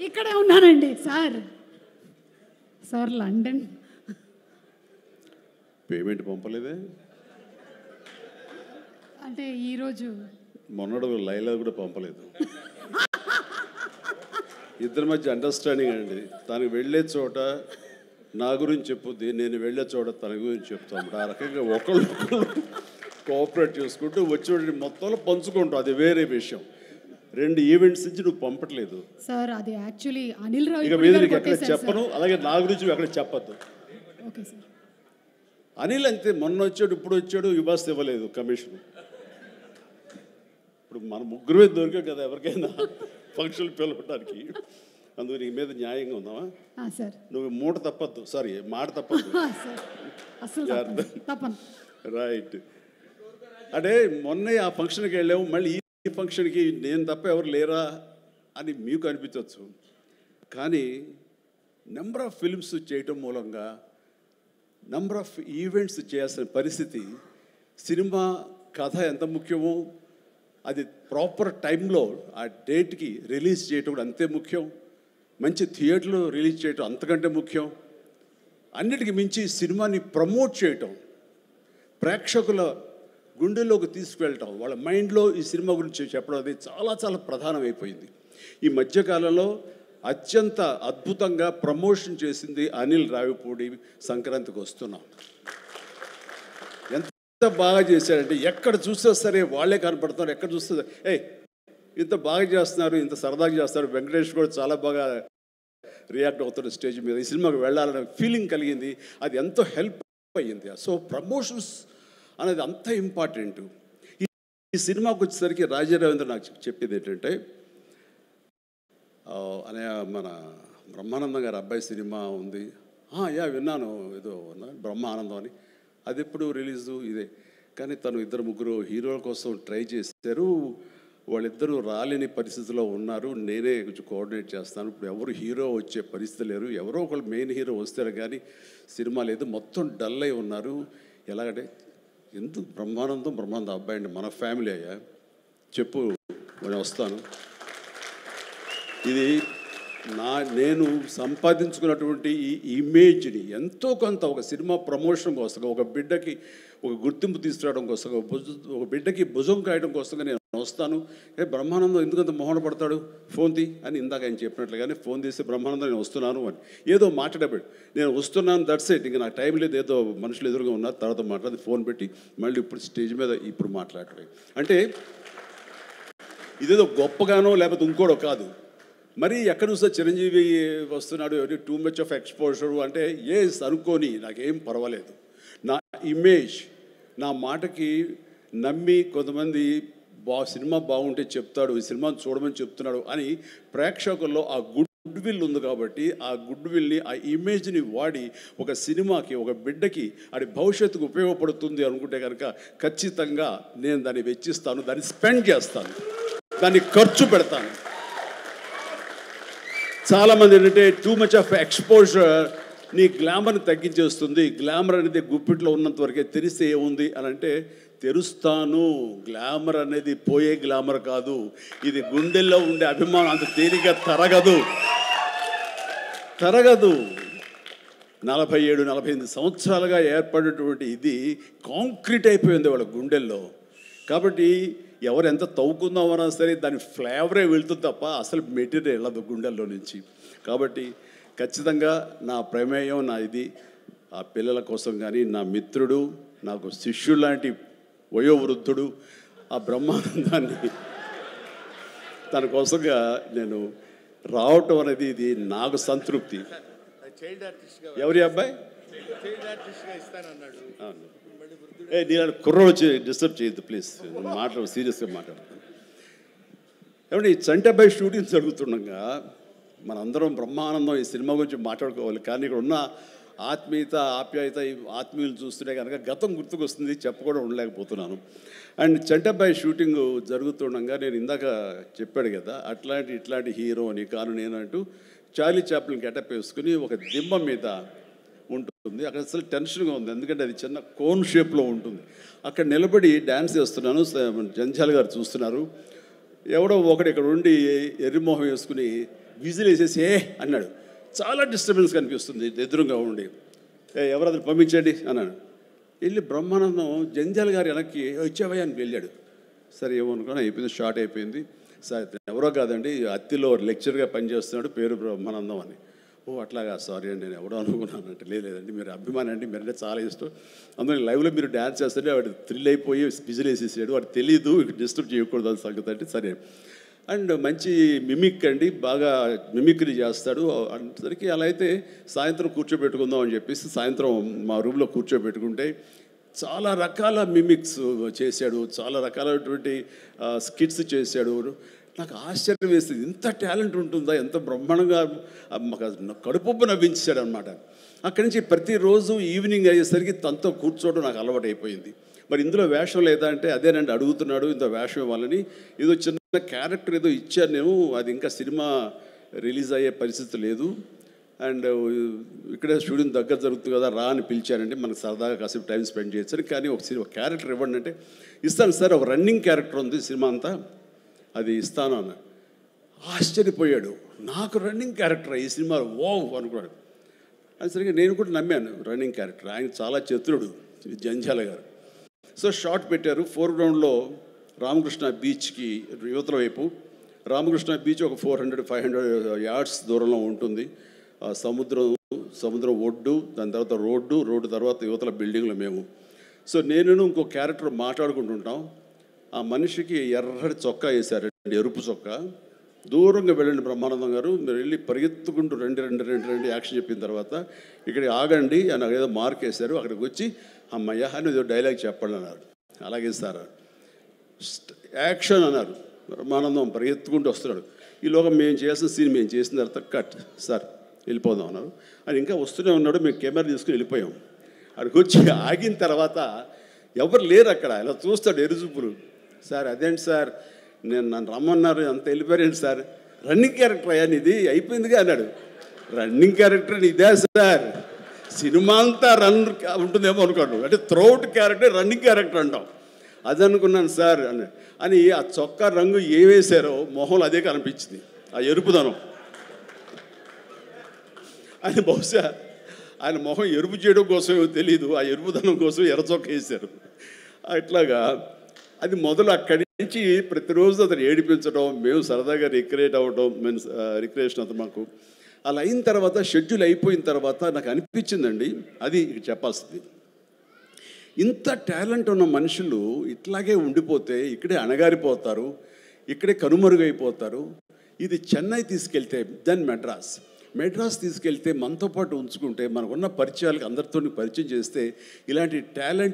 ఇక్కడే ఉన్నానండి sir. Sir London payment పంపలేదే అంటే ఈరోజు మొన్నడు లైలా కూడా పంపలేదు. ఇద్దరి మధ్య అండర్స్టాండింగ్ అండి. తనకు వెళ్ళే చోట నా గురించి చెప్పుద్ది, నేను వెళ్ళే చోట తన గురించి చెప్తాం. ఆ రకంగా ఒకళ్ళు కోఆపరేట్ చేసుకుంటూ వచ్చి మొత్తంలో పంచుకుంటాం. అది వేరే విషయం. 2 ఈవెంట్స్ నుంచి నువ్వు పంపట్లేదు సార్. అది యాక్చువల్లీ అనిల్ రావు ఇక మీద నీకు ఎక్కడ చెప్పను, అలాగే నా గురించి ఎక్కడ చెప్పద్దు. Okay sir. అనిల్ అంతే, మొన్న వచ్చాడు ఇప్పుడు వచ్చాడు, ఇవ్వాల్సి ఇవ్వలేదు కమిషన్. ఇప్పుడు మన ముగ్గురే దొరికాం కదా ఎవరికైనా ఫంక్షన్ పిలవడానికి. అందుకు నీ మీద న్యాయంగా ఉందామా సార్? నువ్వు మూట తప్పద్దు, సారీ మాట తప్పద్దు. రైట్. అంటే మొన్నే ఆ ఫంక్షన్కి వెళ్ళాము, మళ్ళీ ఈ ఫంక్షన్కి నేను తప్ప ఎవరు లేరా అని మీకు అనిపించవచ్చు. కానీ నెంబర్ ఆఫ్ ఫిల్మ్స్ చేయటం మూలంగా నెంబర్ ఆఫ్ ఈవెంట్స్ చేయాల్సిన పరిస్థితి, సినిమా కథ ఎంత ముఖ్యమో అది ప్రాపర్ టైంలో ఆ డేట్కి రిలీజ్ చేయటం కూడా అంతే ముఖ్యం. మంచి థియేటర్లో రిలీజ్ చేయటం అంతకంటే ముఖ్యం. అన్నిటికీ మించి సినిమాని ప్రమోట్ చేయటం, ప్రేక్షకుల గుండెల్లోకి తీసుకువెళ్ళటం, వాళ్ళ మైండ్లో ఈ సినిమా గురించి చెప్పడం అది చాలా చాలా ప్రధానమైపోయింది. ఈ మధ్యకాలంలో అత్యంత అద్భుతంగా ప్రమోషన్ చేసింది అనిల్ రావిపూడి. సంక్రాంతికి వస్తున్నాం ఎంత బాగా చేశారంటే, ఎక్కడ చూస్తే సరే వాళ్ళే కనపడుతున్నారు. ఎక్కడ చూస్తే ఇంత బాగా చేస్తున్నారు, ఇంత సరదాగా చేస్తారు. వెంకటేష్ కూడా చాలా బాగా రియాక్ట్ అవుతాడు స్టేజ్ మీద. ఈ సినిమాకి వెళ్ళాలనే ఫీలింగ్ కలిగింది. అది ఎంతో హెల్ప్ అయ్యింది. సో ప్రమోషన్స్ అనేది అంత ఇంపార్టెంట్. ఈ సినిమాకి వచ్చేసరికి రాజా రవీంద్ర నాకు చెప్పేది ఏంటంటే, అనే మన బ్రహ్మానందం గారి అబ్బాయి సినిమా ఉంది. విన్నాను, ఏదో బ్రహ్మానందం అని. అది ఎప్పుడు రిలీజు ఇదే. కానీ తను 2-3 హీరోల కోసం ట్రై చేశారు. వాళ్ళిద్దరూ రాలేని పరిస్థితిలో ఉన్నారు. నేనే కొంచెం కోఆర్డినేట్ చేస్తాను. ఇప్పుడు ఎవరు హీరో వచ్చే పరిస్థితి లేరు. ఎవరో ఒకళ్ళు మెయిన్ హీరో వస్తారు కానీ సినిమా లేదు. మొత్తం డల్ అయి ఉన్నారు. ఎలాగంటే ఎందుకు బ్రహ్మానందం అబ్బాయి అండి, మన ఫ్యామిలీ అయ్యా, చెప్పు నేను వస్తాను. ఇది నేను సంపాదించుకున్నటువంటి ఈ ఇమేజ్ని ఎంతో కొంత ఒక సినిమా ప్రమోషన్ కోసం, ఒక బిడ్డకి ఒక గుర్తింపు తీసుకురావడం కోసం, ఒక బిడ్డకి భుజం కాయడం కోసంగా నేను వస్తాను. బ్రహ్మానందం ఎందుకంత మొహన పడతాడు, ఫోన్ తీ అని ఇందాక ఆయన చెప్పినట్లుగానే ఫోన్ తీసి బ్రహ్మానందం నేను వస్తున్నాను అని ఏదో మాట్లాడబెట్టు, నేను వస్తున్నాను దట్స్ ఇట్, ఇంకా నాకు టైం లేదు, ఏదో మనుషులు ఎదురుగా ఉన్నారు, తర్వాత మాట్లాడి ఫోన్ పెట్టి మళ్ళీ ఇప్పుడు స్టేజ్ మీద ఇప్పుడు మాట్లాడటం. అంటే ఇదేదో గొప్పగానో లేకపోతే ఇంకోడో కాదు. మరి ఎక్కడ చూస్తే చిరంజీవి వస్తున్నాడు, టూ మచ్ ఆఫ్ ఎక్స్పోజర్ అంటే అనుకోని నాకేం పర్వాలేదు. నా ఇమేజ్, నా మాటకి నమ్మి కొంతమంది సినిమా బాగుంటే చెప్తాడు, ఈ సినిమాని చూడమని చెప్తున్నాడు అని ప్రేక్షకుల్లో ఆ గుడ్ విల్ ఉంది. కాబట్టి ఆ గుడ్ విల్ని, ఆ ఇమేజ్ని వాడి ఒక సినిమాకి, ఒక బిడ్డకి అది భవిష్యత్తుకు ఉపయోగపడుతుంది అనుకుంటే కనుక ఖచ్చితంగా నేను దాన్ని వెచ్చిస్తాను, దాన్ని స్పెండ్ చేస్తాను, దాన్ని ఖర్చు పెడతాను. చాలామంది ఏంటంటే టూ మచ్ ఆఫ్ ఎక్స్పోజర్ నీ గ్లామర్ని తగ్గించేస్తుంది. గ్లామర్ అనేది గుప్పిట్లో ఉన్నంత వరకే, తెలిస్తే ఏముంది అని అంటే తెరుస్తాను. గ్లామర్ అనేది పోయే గ్లామర్ కాదు, ఇది గుండెల్లో ఉండే అభిమానం అంత తేలిగ్గా తరగదు. 47-48 సంవత్సరాలుగా ఏర్పడినటువంటి ఇది కాంక్రీట్ అయిపోయింది వాళ్ళ గుండెల్లో. కాబట్టి ఎవరు ఎంత తవ్వుకుందామన్నా సరే దాని ఫ్లేవరే వెళ్తుంది తప్ప అసలు మెటీరియల్ వెళ్ళదు గుండెల్లో నుంచి. కాబట్టి ఖచ్చితంగా నా ప్రమేయం, నా ఇది ఆ పిల్లల కోసం కానీ, నా మిత్రుడు, నాకు శిష్యుడు లాంటి వయోవృద్ధుడు ఆ బ్రహ్మానందాన్ని తన కోసంగా నేను రావటం అనేది ఇది నాకు సంతృప్తి. ఎవరి అబ్బాయి నేను కుర్రోడు వచ్చి డిస్టర్బ్ చేయొద్దు ప్లీజ్, సీరియస్గా మాట్లాడతాను. ఏమంటే ఈ చంటబ్బాయి షూటింగ్ జరుగుతుండగా మనందరం బ్రహ్మానందం ఈ సినిమా గురించి మాట్లాడుకోవాలి. కానీ ఇక్కడ ఉన్న ఆత్మీయత, ఆప్యాయత, ఆత్మీయులు చూస్తుంటే కనుక గతం గుర్తుకొస్తుంది, చెప్పకుండా ఉండలేకపోతున్నాను. అండ్ చంటబ్బాయి షూటింగ్ జరుగుతుండగా నేను ఇందాక చెప్పాడు కదా ఇట్లాంటి హీరో అని కాను నేనంటూ చార్లీ చాప్లిన్ గెటప్ వేసుకుని ఒక దిమ్మ మీద ఉంటుంది. అక్కడ అసలు టెన్షన్గా ఉంది, ఎందుకంటే అది చిన్న కోన్ షేప్లో ఉంటుంది. అక్కడ నిలబడి డ్యాన్స్ చేస్తున్నాను, జంజాల్ గారు చూస్తున్నారు. ఎవడో ఒకడు ఇక్కడ ఉండి ఎర్రిమోహం వేసుకుని విజిల్ వేసేసి అన్నాడు. చాలా డిస్టర్బెన్స్ కనిపిస్తుంది ఎదురుగా ఉండి. ఎవరది పంపించండి అన్నాడు. వెళ్ళి బ్రహ్మానందం జంజాల గారు వెనక్కి వచ్చావయ్యా అని వెళ్ళాడు. సరే ఏమనుకున్నా అయిపోయింది, షార్ట్ అయిపోయింది. సార్ ఎవరో కాదండి, అత్తిలో లెక్చర్గా పనిచేస్తున్నాడు, పేరు బ్రహ్మానందం అని. ఓ అట్లాగా, సారీ అండి నేను ఎవడో అనుకున్నానంటే. లేదండి మీరు అభిమాని అండి, మీరంటే చాలా ఇష్టం, అందులో లైవ్లో మీరు డ్యాన్స్ చేస్తుంటే వాడు థ్రిల్ అయిపోయి విజిల్ వేసేసాడు, వాడు తెలీదు డిస్టర్బ్ చేయకూడదు అని సంగతి అంటే సరే. అండ్ మంచి మిమిక్ అండి, బాగా మిమిక్రీ చేస్తాడు అనేసరికి అలా అయితే సాయంత్రం కూర్చోబెట్టుకుందాం అని చెప్పేసి సాయంత్రం మా రూమ్లో కూర్చోబెట్టుకుంటే చాలా రకాల మిమిక్స్ చేశాడు, చాలా రకాలైనటువంటి స్కిట్స్ చేశాడు. నాకు ఆశ్చర్యం వేస్తుంది, ఇంత టాలెంట్ ఉంటుందా, ఎంత బ్రహ్మాండంగా కడుపుబ్బు నవ్వించాడు అనమాట. అక్కడి నుంచి ప్రతిరోజు ఈవినింగ్ అయ్యేసరికి తనతో కూర్చోవడం నాకు అలవాటు అయిపోయింది. మరి ఇందులో వేషం లేదా అంటే అదేనండి అడుగుతున్నాడు, ఇంత వేషం ఇవ్వాలని. ఏదో చిన్న క్యారెక్టర్ ఏదో ఇచ్చాను నేను, అది ఇంకా సినిమా రిలీజ్ అయ్యే పరిస్థితి లేదు. అండ్ ఇక్కడే స్టూడియో దగ్గర జరుగుతుంది కదా, రా అని పిలిచానండి, మనకు సరదాగా కాసేపు టైం స్పెండ్ చేయొచ్చు. కానీ ఒక క్యారెక్టర్ ఇవ్వండి అంటే ఇస్తాను సార్, ఒక రన్నింగ్ క్యారెక్టర్ ఉంది సినిమా అంతా, అది ఇస్తాను అన్న. ఆశ్చర్యపోయాడు, నాకు రన్నింగ్ క్యారెక్టర్ ఈ సినిమాలో ఓ అనుకున్నాడు. అది సరిగ్గా నేను కూడా నమ్మాను, రన్నింగ్ క్యారెక్టర్. ఆయన చాలా చతురుడు జంజాల గారు. సో షార్ట్ పెట్టారు. ఫోర్గ్రౌండ్లో రామకృష్ణ బీచ్కి యువతల వైపు, రామకృష్ణ బీచ్ ఒక 400-500 యార్డ్స్ దూరంలో ఉంటుంది. సముద్రం ఒడ్డు, దాని తర్వాత రోడ్డు తర్వాత యువతల బిల్డింగ్లో మేము. సో నేను ఇంకో క్యారెక్టర్ మాట్లాడుకుంటుంటాం. ఆ మనిషికి ఎర్రటి చొక్కా వేశారండి, ఎరుపు చొక్కా. దూరంగా వెళ్ళండి బ్రహ్మానందం గారు, మీరు వెళ్ళి పరిగెత్తుకుంటూ రెండు యాక్షన్ చెప్పిన తర్వాత ఇక్కడ ఆగండి అని ఏదో మార్క్ వేశారు. అక్కడికి వచ్చి అమ్మయ్య అని ఏదో డైలాగ్ చెప్పండి అన్నారు. అలాగే సార్ యాక్షన్ అన్నారు. బ్రహ్మానందం పరిగెత్తుకుంటూ వస్తున్నాడు. ఈలోగా మేము చేసిన సీన్ మేము చేసిన తర్వాత కట్ సార్ వెళ్ళిపోదాం అన్నారు. అని ఇంకా వస్తూనే ఉన్నాడు. మేము కెమెరా తీసుకుని వెళ్ళిపోయాం. అక్కడికి వచ్చి ఆగిన తర్వాత ఎవరు లేరు అక్కడ. ఇలా చూస్తాడు ఎరుజుపులు. సార్ అదేంటి సార్, నన్ను రమ్మన్నారు, అంత వెళ్ళిపోయారండి సార్, రన్నింగ్ క్యారెక్టర్ అయ్యా ఇది అయిపోయిందిగా అన్నాడు. రన్నింగ్ క్యారెక్టర్ ఇదే సార్, సినిమా అంతా రన్ ఉంటుందేమో అనుకోండి, అంటే త్రౌట్ క్యారెక్టర్ రన్నింగ్ క్యారెక్టర్ అంటాం. అది అనుకున్నాను సార్ అని ఆ చొక్కా రంగు ఏ వేశారో మొహంలో అదే కనిపించింది, ఆ ఎరుపుదనం. ఆయన బహుశా ఆయన మొహం ఎరుపు చేయడం కోసమేమో తెలీదు, ఆ ఎరుపుదనం కోసం ఎర్ర చొక్క వేశారు. అట్లాగా అది మొదలు. అక్కడి నుంచి ప్రతిరోజు అతను ఏడిపించడం, మేము సరదాగా రిక్రియేట్ అవ్వడం, రిక్రియేషన్ అతను మాకు. అలా అయిన తర్వాత షెడ్యూల్ అయిపోయిన తర్వాత నాకు అనిపించిందండి, అది చెప్పాల్సింది, ఇంత టాలెంట్ ఉన్న మనుషులు ఇట్లాగే ఉండిపోతే ఇక్కడే అణగారిపోతారు, ఇక్కడే కనుమరుగైపోతారు. ఇది చెన్నై తీసుకెళ్తే దెన్ మెడ్రాస్ తీసుకెళ్తే మనతో పాటు ఉంచుకుంటే మనకున్న పరిచయాలకు అందరితో పరిచయం చేస్తే ఇలాంటి టాలెంట్